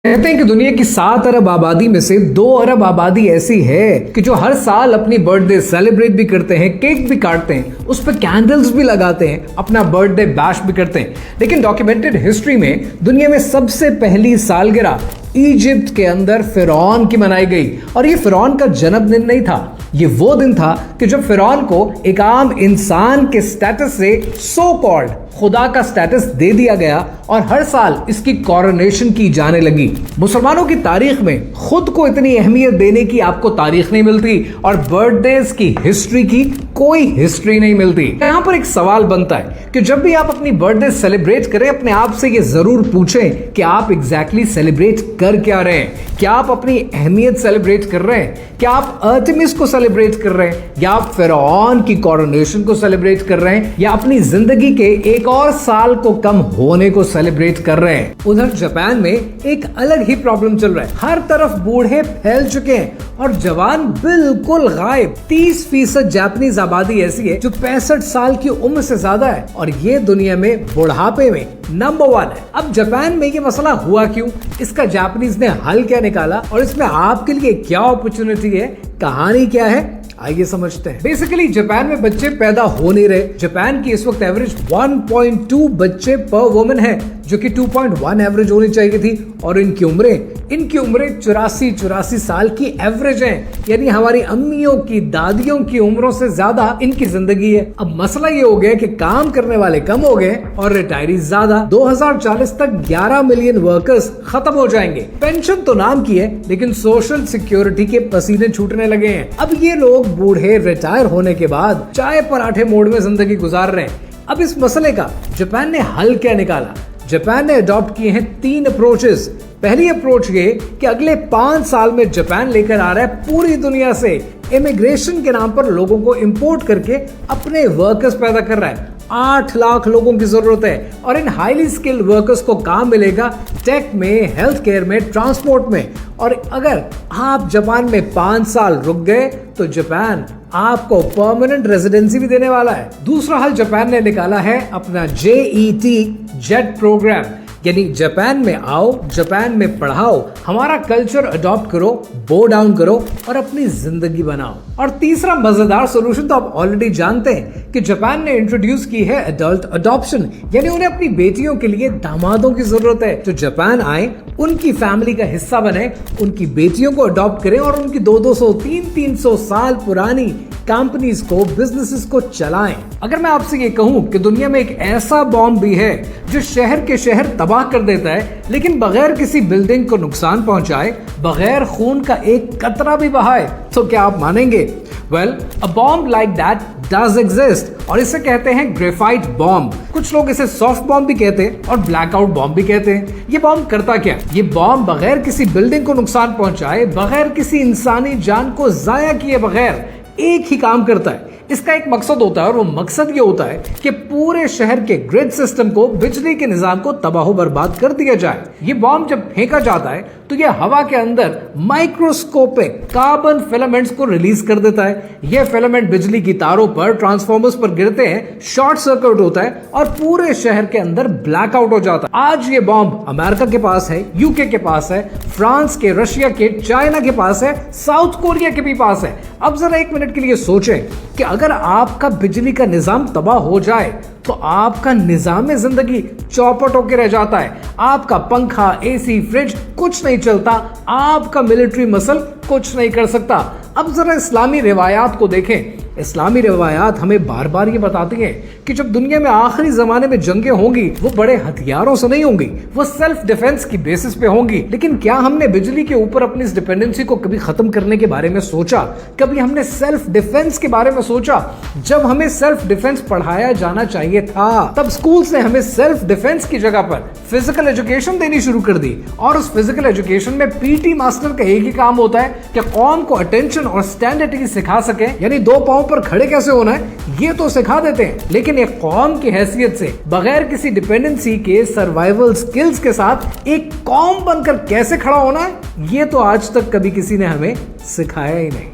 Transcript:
कहते हैं कि दुनिया की 7 अरब आबादी में से 2 अरब आबादी ऐसी है कि जो हर साल अपनी बर्थडे सेलिब्रेट भी करते हैं, केक भी काटते हैं, उस पर कैंडल्स भी लगाते हैं, अपना बर्थडे बैश भी करते हैं। लेकिन डॉक्यूमेंटेड हिस्ट्री में दुनिया में सबसे पहली सालगिरह इजिप्ट के अंदर फिरौन की मनाई गई। और ये फिरौन का जन्मदिन नहीं था, ये वो दिन था कि जब फिरौन को एक आम इंसान के स्टेटस से सो कॉल्ड खुदा का स्टेटस दे दिया गया और हर साल इसकी कॉरोनेशन की जाने लगी। मुसलमानों की तारीख में खुद को इतनी अहमियत देने की आपको तारीख नहीं मिलती और बर्थडेज की हिस्ट्री की कोई हिस्ट्री नहीं मिलती। यहाँ पर एक सवाल बनता है कि जब भी आप अपनी बर्थडे सेलिब्रेट करें, अपने आप से ये जरूर पूछें कि आप एग्जैक्टली सेलिब्रेट कर क्या रहे हैं। क्या आप अपनी अहमियत सेलिब्रेट कर रहे हैं? क्या आप आर्टेमिस को सेलिब्रेट कर रहे हैं, या आप फिरौन की कॉरोनेशन को सेलिब्रेट कर रहे हैं, या अपनी जिंदगी के एक और साल को कम होने को सेलिब्रेट कर रहे हैं? उधर जापान में एक अलग ही प्रॉब्लम चल रहा है। हर तरफ बूढ़े फैल चुके हैं और जवान बिल्कुल गायब। 30% जापानीज आबादी ऐसी है जो 65 साल की उम्र से ज्यादा है और ये दुनिया में बुढ़ापे में नंबर 1 है। अब जापान में ये मसला हुआ क्यों, इसका जापानीज ने हल क्या निकाला और इसमें आपके लिए क्या अपॉर्चुनिटी है, कहानी क्या है, आइए समझते हैं। बेसिकली जापान में बच्चे पैदा हो नहीं रहे। जापान की इस वक्त एवरेज 1.2 बच्चे पर वुमन है, जो कि 2.1 एवरेज होनी चाहिए थी। और इनकी उम्रें 84 साल की एवरेज हैं, यानी हमारी अम्मियों की, दादियों की उम्रों से ज्यादा इनकी जिंदगी है। अब मसला ये हो गया कि काम करने वाले कम हो गए और रिटायरीज ज्यादा। 2040 तक 11 मिलियन वर्कर्स खत्म हो जाएंगे। पेंशन तो नाम की है, लेकिन सोशल सिक्योरिटी के पसीने छूटने लगे हैं। अब ये लोग बूढ़े रिटायर होने के बाद चाय पराठे मोड में जिंदगी गुजार रहे हैं। अब इस मसले का जापान ने हल क्या निकाला? जापान ने अडॉप्ट किए हैं 3 अप्रोचेस। पहली अप्रोच ये कि अगले 5 साल में जापान लेकर आ रहा है पूरी दुनिया से इमिग्रेशन के नाम पर लोगों को इंपोर्ट करके अपने वर्कर्स पैदा कर रहा है। 8 लाख लोगों की जरूरत है और इन हाईली स्किल्ड वर्कर्स को काम मिलेगा टेक में, हेल्थ केयर में, ट्रांसपोर्ट में। और अगर आप जापान में 5 साल रुक गए तो जापान आपको परमानेंट रेजिडेंसी भी देने वाला है। दूसरा हल जापान ने निकाला है अपना जेट प्रोग्राम, यानी जापान में आओ, जापान में पढ़ाओ, हमारा कल्चर अडॉप्ट करो, बो डाउन करो और अपनी जिंदगी बनाओ। और तीसरा मजेदार सॉल्यूशन तो आप ऑलरेडी जानते हैं कि जापान ने इंट्रोड्यूस की है एडल्ट अडॉप्शन, यानी उन्हें अपनी बेटियों के लिए दामादों की जरूरत है जो जापान आए, उनकी फैमिली का हिस्सा बने, उनकी बेटियों को अडॉप्ट करें और उनकी 200 300 साल पुरानी कंपनीज को, बिजनेसेस को चलाएं। अगर मैं आपसे ये कहूं कि दुनिया में एक ऐसा बॉम्ब भी है जो शहर के शहर तबाह कर देता है, लेकिन बगैर किसी बिल्डिंग को नुकसान पहुंचाए, बगैर खून का एक कतरा भी बहाए, तो क्या आप मानेंगे? Well, a bomb like that does exist और इसे कहते हैं ग्रेफाइट बॉम्ब। कुछ लोग इसे सॉफ्ट बॉम्ब भी कहते हैं और ब्लैकआउट बॉम्ब भी कहते हैं। ये बॉम्ब करता क्या? ये बॉम्ब बगैर किसी बिल्डिंग को नुकसान पहुंचाए, बगैर किसी इंसानी जान को जाया किए बगैर एक ही काम करता है। इसका एक मकसद होता है और वो मकसद ये होता है कि पूरे शहर के ग्रिड सिस्टम को, बिजली के निजाम को तबाह बर्बाद कर दिया जाए। ये बॉम्ब जब फेंका जाता है तो ये हवा के अंदर माइक्रोस्कोपिक कार्बन फिलामेंट्स को रिलीज कर देता है। ये फिलामेंट बिजली की तारों पर, ट्रांसफॉर्मर्स पर गिरते हैं, शॉर्ट सर्किट होता है और पूरे शहर के अंदर ब्लैकआउट हो जाता है। आज ये बॉम्ब अमेरिका के पास है, यूके के पास है, फ्रांस के, रशिया के, चाइना के पास है, साउथ कोरिया के भी पास है। अब जरा 1 मिनट के लिए सोचें कि अगर आपका बिजली का निजाम तबाह हो जाए तो आपका निजाम जिंदगी चौपट होकर रह जाता है। आपका पंखा, एसी, फ्रिज कुछ नहीं चलता, आपका मिलिट्री मसल कुछ नहीं कर सकता। अब जरा इस्लामी रिवायात को देखें। इस्लामी रिवायात हमें बार बार ये बताती हैं कि जब दुनिया में आखिरी जमाने में जंगें होंगी, वो बड़े हथियारों से नहीं होंगी, वो सेल्फ डिफेंस की बेसिस पे होंगी। लेकिन क्या हमने बिजली के ऊपर अपनी इस डिपेंडेंसी को कभी खत्म करने के बारे में सोचा? कभी हमने सेल्फ डिफेंस के बारे में सोचा? जब हमें सेल्फ डिफेंस पढ़ाया जाना चाहिए था, तब स्कूल्स ने हमें सेल्फ डिफेंस की जगह पर फिजिकल एजुकेशन देनी शुरू कर दी। और उस फिजिकल एजुकेशन में पीटी मास्टर का एक ही काम होता है कि कौम को अटेंशन और स्टैंडर्ड सिखा सके, यानी 2 पांव पर खड़े कैसे होना है ये तो सिखा देते हैं। लेकिन एक कौम की हैसियत से, बगैर किसी डिपेंडेंसी के, सर्वाइवल स्किल्स के साथ एक कौम बनकर कैसे खड़ा होना है, ये तो आज तक कभी किसी ने हमें सिखाया ही नहीं।